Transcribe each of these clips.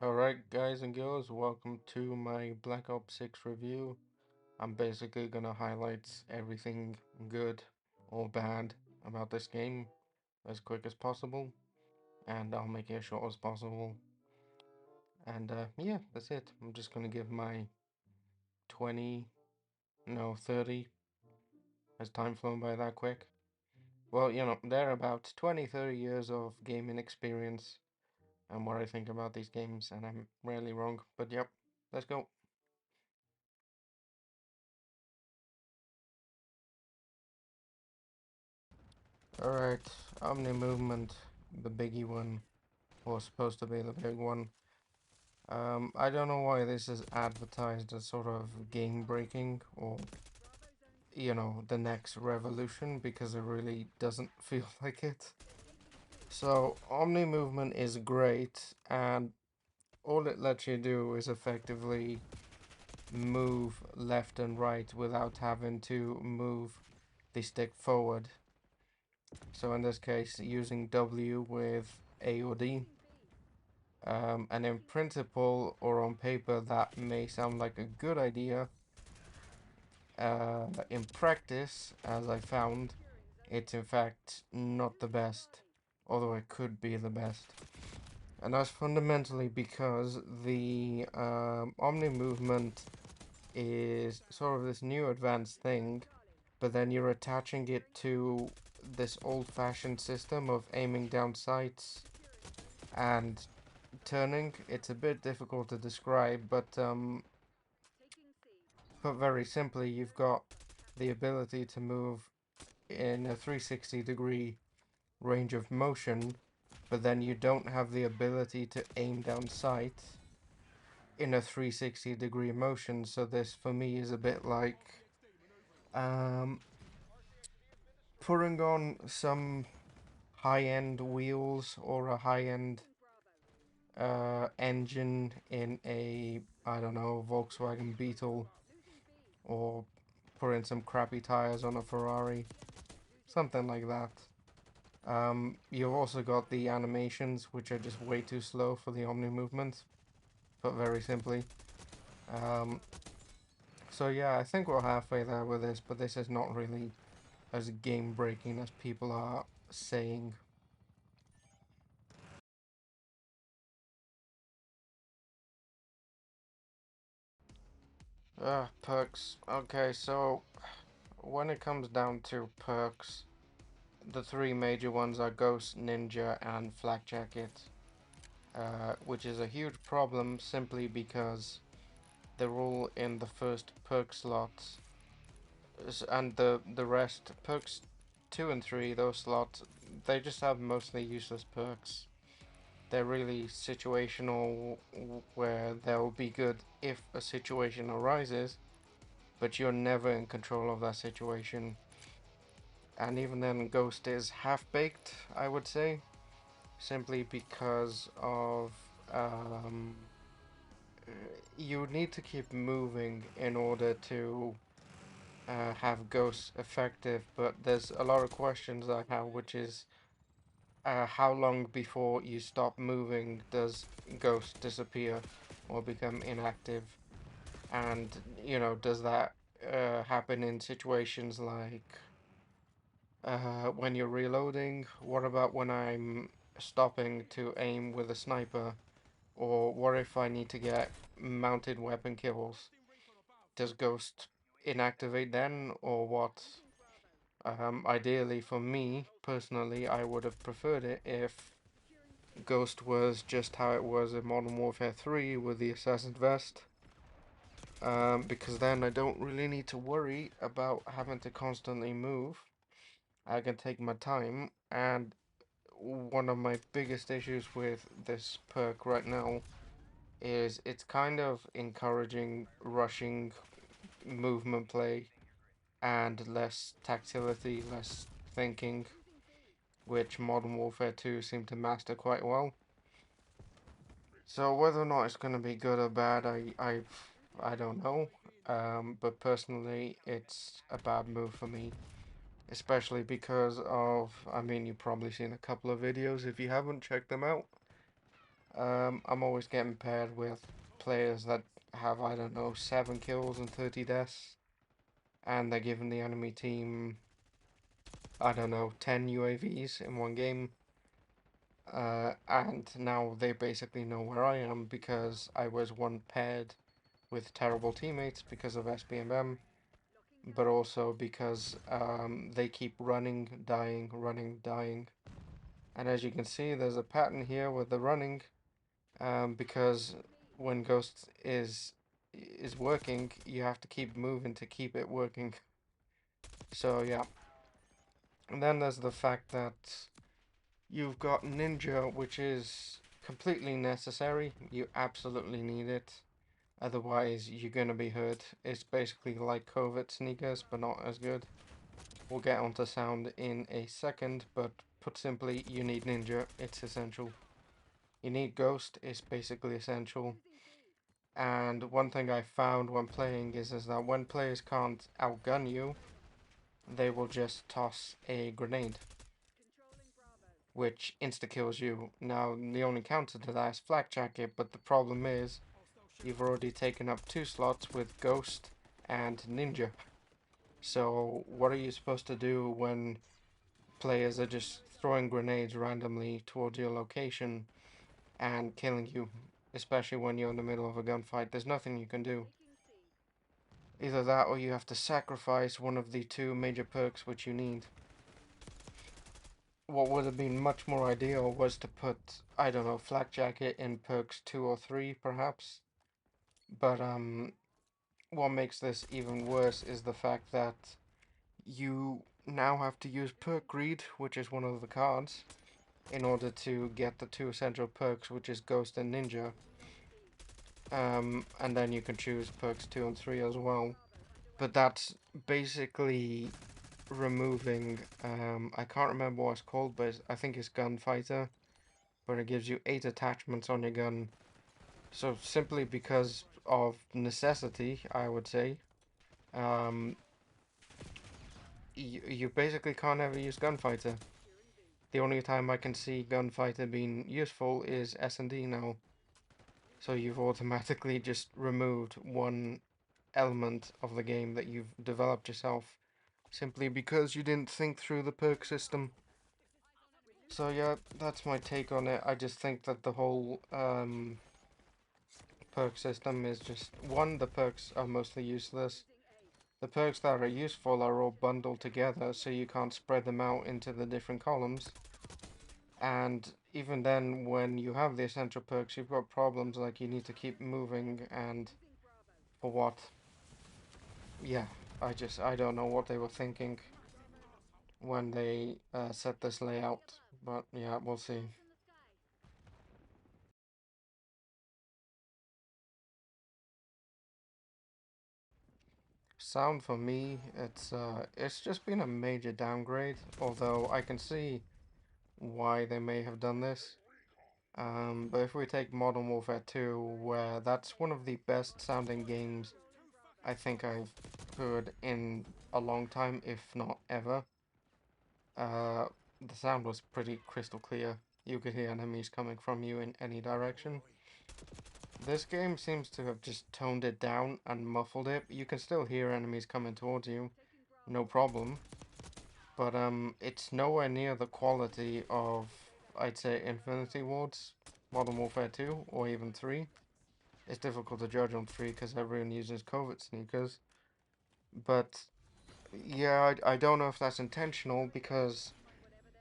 Alright guys and girls, welcome to my Black Ops 6 review. I'm basically gonna highlight everything good or bad about this game as quick as possible, and I'll make it as short as possible. And yeah, that's it. I'm just gonna give my 20, no 30, has time flown by that quick? Well, they're about 20-30 years of gaming experience and what I think about these games, and I'm rarely wrong, but yep, let's go. Alright, Omnimovement, the biggie one, was supposed to be the big one. I don't know why this is advertised as sort of game breaking or, the next revolution, because it really doesn't feel like it. So, Omnimovement is great, and all it lets you do is effectively move left and right without having to move the stick forward. So in this case, using W with A or D. And in principle or on paper, that may sound like a good idea. In practice, as I found, it's in fact not the best, although it could be the best. And that's fundamentally because the Omni movement is sort of this new advanced thing, but then you're attaching it to this old-fashioned system of aiming down sights and turning. It's a bit difficult to describe, but put very simply, you've got the ability to move in a 360-degree range of motion, but then you don't have the ability to aim down sight in a 360-degree motion. So this, for me, is a bit like um, putting on some high-end wheels or a high-end engine in a, I don't know, Volkswagen Beetle, or put in some crappy tires on a Ferrari, something like that. You've also got the animations, which are just way too slow for the Omni movement, put very simply. Um, so yeah, I think we're halfway there with this, but this is not really as game-breaking as people are saying. Perks. Okay, so when it comes down to perks, the three major ones are Ghost, Ninja, and Flak Jacket, which is a huge problem simply because they're all in the first perk slots, and the rest, perks 2 and 3, those slots, they just have mostly useless perks. They're really situational, where they'll be good if a situation arises, but you're never in control of that situation. And even then, Ghost is half-baked, I would say, simply because of you need to keep moving in order to have Ghost effective, but there's a lot of questions I have, which is how long before you stop moving does Ghost disappear or become inactive? And, does that happen in situations like when you're reloading? What about when I'm stopping to aim with a sniper? Or what if I need to get mounted weapon kills? Does Ghost inactivate then, or what? Ideally, for me, personally, I would have preferred it if Ghost was just how it was in Modern Warfare 3 with the Assassin's Vest. Because then I don't really need to worry about having to constantly move. I can take my time, and one of my biggest issues with this perk right now is it's kind of encouraging rushing movement play and less tactility, less thinking, which Modern Warfare 2 seemed to master quite well. So whether or not it's going to be good or bad, I don't know. But personally, it's a bad move for me, especially because of, I mean, you've probably seen a couple of videos. If you haven't, checked them out. I'm always getting paired with players that have, I don't know, 7 kills and 30 deaths, and they're giving the enemy team, I don't know, 10 UAVs in one game. And now they basically know where I am because I was one paired with terrible teammates because of SBMM, but also because they keep running, dying, dying. And as you can see, there's a pattern here with the running, because when Ghost is working, you have to keep moving to keep it working. So yeah. And then there's the fact that you've got Ninja, which is completely necessary. You absolutely need it. Otherwise, you're gonna be hurt. It's basically like covert sneakers, but not as good. We'll get onto sound in a second, but put simply, you need Ninja. It's essential. You need Ghost. It's basically essential. And one thing I found when playing is that when players can't outgun you, they will just toss a grenade, which insta-kills you. Now, the only counter to that is Flak Jacket, but the problem is, you've already taken up 2 slots with Ghost and Ninja. So, what are you supposed to do when players are just throwing grenades randomly towards your location and killing you? Especially when you're in the middle of a gunfight, there's nothing you can do. Either that or you have to sacrifice one of the 2 major perks which you need. What would have been much more ideal was to put, I don't know, Flak Jacket in perks 2 or 3 perhaps. But what makes this even worse is the fact that you now have to use perk greed, which is one of the cards, in order to get the 2 essential perks, which is Ghost and Ninja. And then you can choose perks 2 and 3 as well. But that's basically removing, I can't remember what it's called, but I think it's Gunfighter, but it gives you 8 attachments on your gun. So simply because of necessity, I would say, um, you basically can't ever use Gunfighter. The only time I can see Gunfighter being useful is S&D now. So you've automatically just removed one element of the game that you've developed yourself, simply because you didn't think through the perk system. So yeah, that's my take on it. I just think that the whole perk system is just, one, the perks are mostly useless. The perks that are useful are all bundled together, so you can't spread them out into the different columns. And even then, when you have the essential perks, you've got problems like you need to keep moving, and for what? Yeah, I don't know what they were thinking when they set this layout, but yeah, we'll see. Sound for me, it's just been a major downgrade, although I can see why they may have done this. But if we take Modern Warfare 2, where that's one of the best sounding games I think I've heard in a long time, if not ever, uh, the sound was pretty crystal clear. You could hear enemies coming from you in any direction. This game seems to have just toned it down and muffled it. You can still hear enemies coming towards you, no problem. But it's nowhere near the quality of, I'd say, Infinity Ward's Modern Warfare 2 or even 3. It's difficult to judge on 3 because everyone uses covert sneakers. But yeah, I don't know if that's intentional because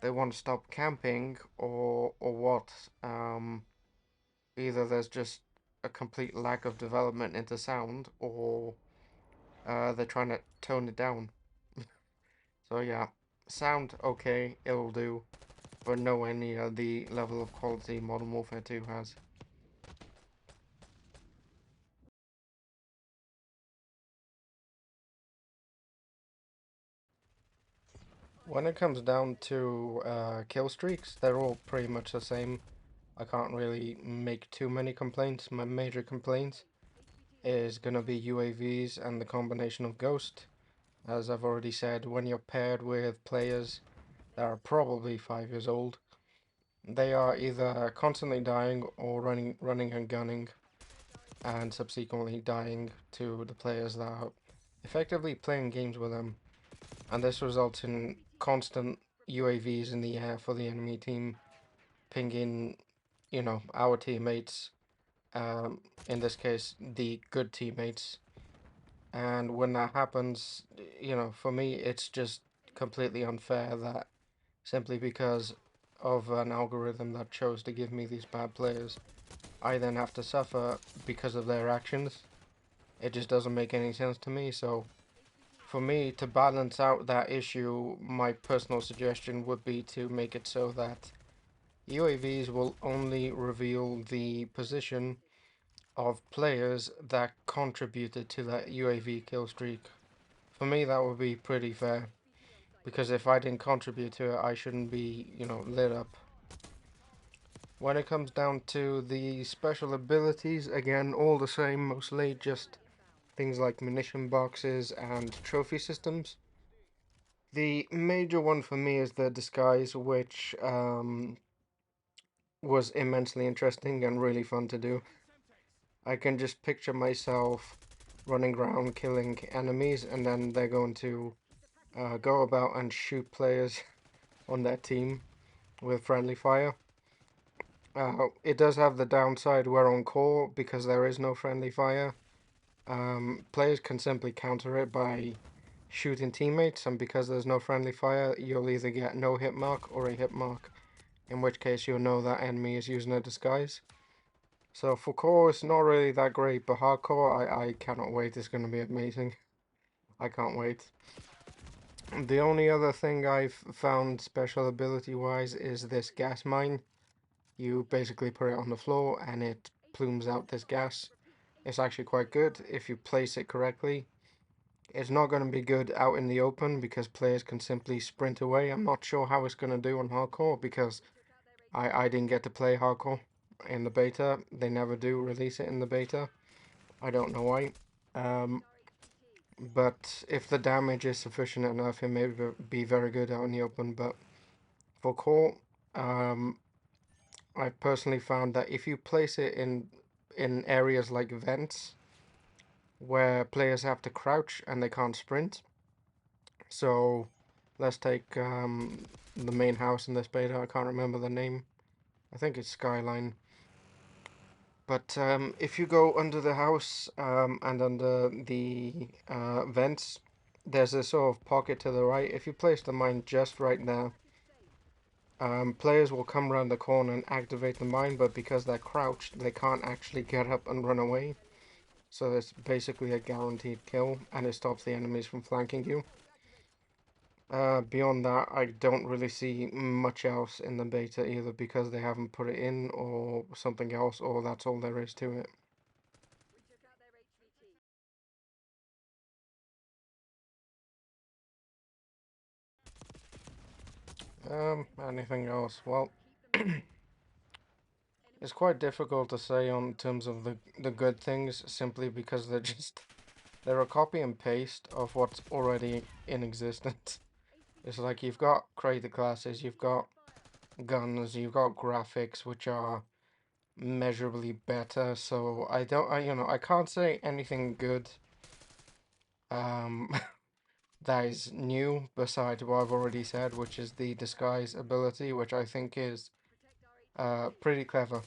they want to stop camping or what. Either there's just a complete lack of development into sound, or they're trying to tone it down. So yeah, sound okay, it'll do, but nowhere near the level of quality Modern Warfare 2 has. When it comes down to kill streaks, they're all pretty much the same. I can't really make too many complaints. My major complaint is gonna be UAVs and the combination of Ghost. As I've already said, when you're paired with players that are probably 5 years old, They are either constantly dying or running and gunning, and subsequently dying to the players that are effectively playing games with them. And this results in constant UAVs in the air for the enemy team, pinging, our teammates, in this case, the good teammates. And when that happens, for me, it's just completely unfair that simply because of an algorithm that chose to give me these bad players, I then have to suffer because of their actions. It just doesn't make any sense to me. So, for me, to balance out that issue, my personal suggestion would be to make it so that UAVs will only reveal the position of players that contributed to that UAV kill streak. For me, that would be pretty fair. Because if I didn't contribute to it, I shouldn't be, lit up. When it comes down to the special abilities, again, all the same, mostly just things like munition boxes and trophy systems. The major one for me is the disguise, which was immensely interesting and really fun to do. I can just picture myself running around killing enemies, and then they're going to go about and shoot players on their team with friendly fire. It does have the downside where on core, because there is no friendly fire, players can simply counter it by shooting teammates, and because there's no friendly fire, you'll either get no hit mark or a hit mark, in which case you'll know that enemy is using a disguise. So for core, it's not really that great, but hardcore, I cannot wait. It's going to be amazing. I can't wait. The only other thing I've found special ability-wise is this gas mine. You basically put it on the floor and it plumes out this gas. It's actually quite good if you place it correctly. It's not going to be good out in the open because players can simply sprint away. I'm not sure how it's going to do on hardcore because I didn't get to play hardcore in the beta. They never do release it in the beta. I don't know why. Um, but if the damage is sufficient enough, it may be very good out in the open. But for core, um, I've personally found that if you place it in areas like vents, where players have to crouch and they can't sprint. So let's take the main house in this beta. I can't remember the name. I think it's Skyline. But if you go under the house and under the vents, there's a sort of pocket to the right. If you place the mine just right there, players will come around the corner and activate the mine, but because they're crouched, they can't actually get up and run away. So it's basically a guaranteed kill, and it stops the enemies from flanking you. Beyond that, I don't really see much else in the beta, either because they haven't put it in, or something else, or that's all there is to it. Anything else? Well, it's quite difficult to say on terms of the good things, simply because they're a copy and paste of what's already in existence. It's like you've got creator classes, you've got guns, you've got graphics, which are measurably better. So I can't say anything good um that is new besides what I've already said, which is the disguise ability, which I think is pretty clever,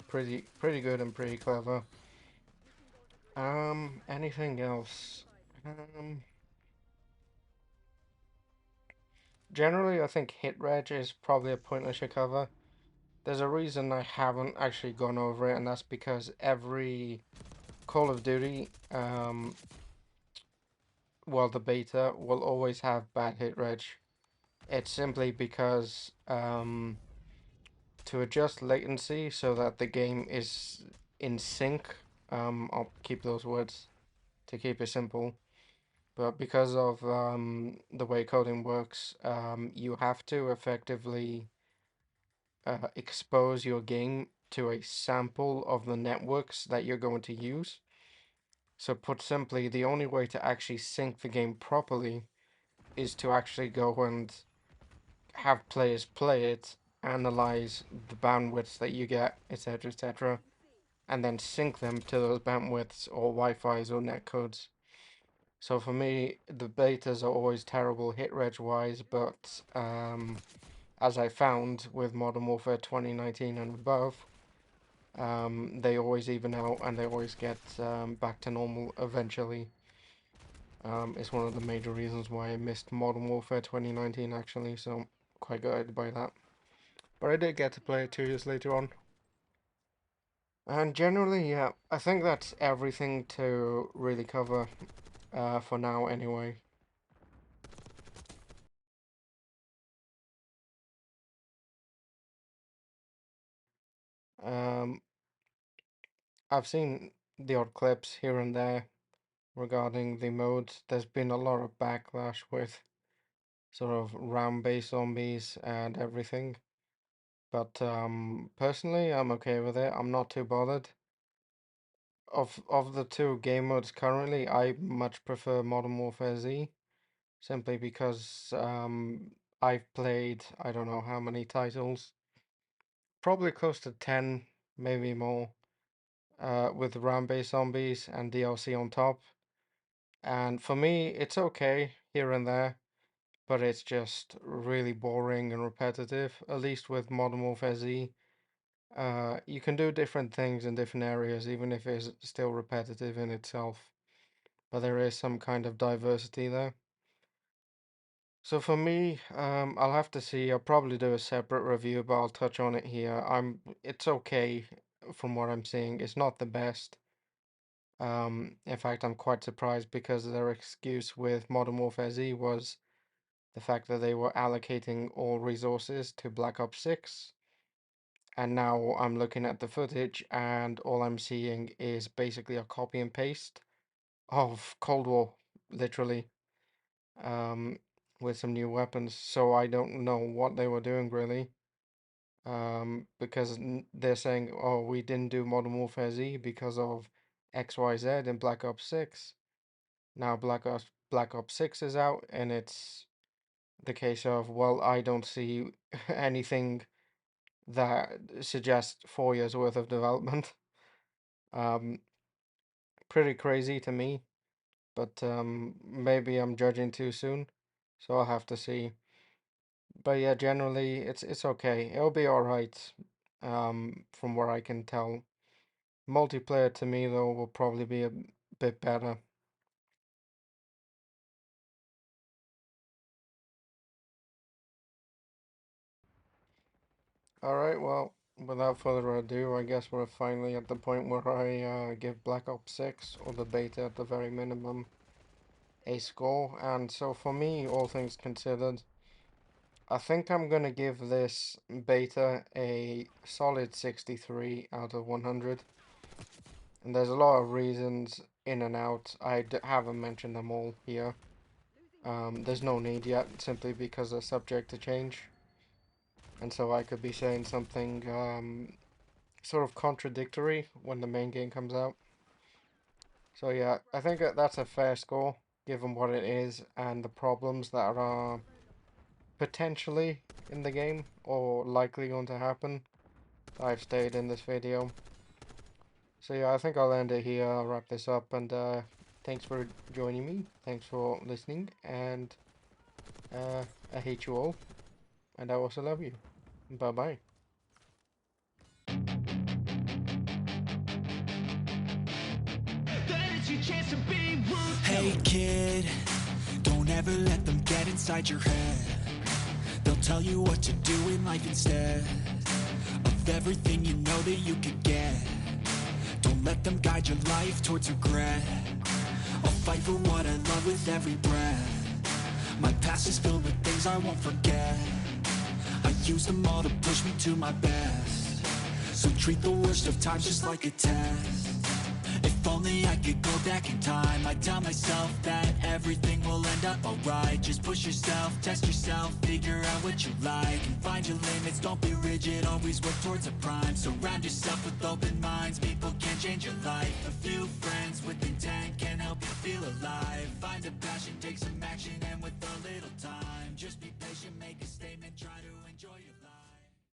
pretty good and pretty clever. Anything else? Um, Generally, I think hit reg is probably a point I should cover. There's a reason I haven't actually gone over it, and that's because every Call of Duty, well, the beta will always have bad hit reg. It's simply because to adjust latency so that the game is in sync, I'll keep those words to keep it simple. But because of the way coding works, you have to effectively expose your game to a sample of the networks that you're going to use. So put simply, the only way to actually sync the game properly is to actually go and have players play it analyze the bandwidths that you get, etc., etc., and then sync them to those bandwidths or Wi-Fi's or netcodes. So for me, the betas are always terrible hit reg wise, but as I found with Modern Warfare 2019 and above, they always even out and they always get back to normal eventually. It's one of the major reasons why I missed Modern Warfare 2019 actually, so quite gutted by that. But I did get to play it 2 years later on. And generally, yeah, I think that's everything to really cover for now anyway. Um, I've seen the odd clips here and there regarding the modes. There's been a lot of backlash with sort of round-based zombies and everything. But personally, I'm okay with it. I'm not too bothered. Of the two game modes currently, I much prefer Modern Warfare Z, simply because I've played I don't know how many titles, probably close to 10, maybe more, with round-based zombies and DLC on top. And for me, it's okay here and there, but it's just really boring and repetitive, at least with Modern Warfare Z. You can do different things in different areas, even if it's still repetitive in itself, but there is some kind of diversity there. So for me, I'll have to see. I'll probably do a separate review, but I'll touch on it here. It's okay from what I'm seeing. It's not the best. In fact, I'm quite surprised because their excuse with Modern Warfare Z was the fact that they were allocating all resources to Black Ops 6. And now I'm looking at the footage and all I'm seeing is basically a copy and paste of Cold War, literally, um, with some new weapons. So I don't know what they were doing really, because they're saying, oh, we didn't do Modern Warfare Z because of XYZ in Black Ops 6. Now Black Ops 6 is out and it's the case of, well, I don't see anything that suggests 4 years worth of development. Um, Pretty crazy to me, but maybe I'm judging too soon, so I'll have to see. But yeah, generally it's okay. It'll be all right, from where I can tell. Multiplayer to me though will probably be a bit better. All right, well, without further ado, I guess we're finally at the point where I give Black Ops 6, or the beta at the very minimum, a score. And so for me, all things considered, I think I'm gonna give this beta a solid 63 out of 100. And there's a lot of reasons in and out. Haven't mentioned them all here. There's no need yet, simply because they're subject to change. And so I could be saying something sort of contradictory when the main game comes out. So yeah, I think that's a fair score, given what it is and the problems that are potentially in the game, or likely going to happen, I've stated in this video. So yeah, I think I'll end it here. I'll wrap this up, and thanks for joining me. Thanks for listening, and I hate you all, and I also love you. Bye bye. Hey kid, don't ever let them get inside your head. They'll tell you what to do in life instead of everything you know that you could get. Don't let them guide your life towards regret. I'll fight for what I love with every breath. My past is filled with things I won't forget. I use them all to push me to my best. So treat the worst of times just like a test. If only I could go back in time, I'd tell myself that everything will end up alright. Just push yourself, test yourself, figure out what you like, and find your limits, don't be rigid, always work towards a prime. Surround yourself with open minds, people can change your life. A few friends with intent can help you feel alive. Find a passion, take some action, and with a little time, just be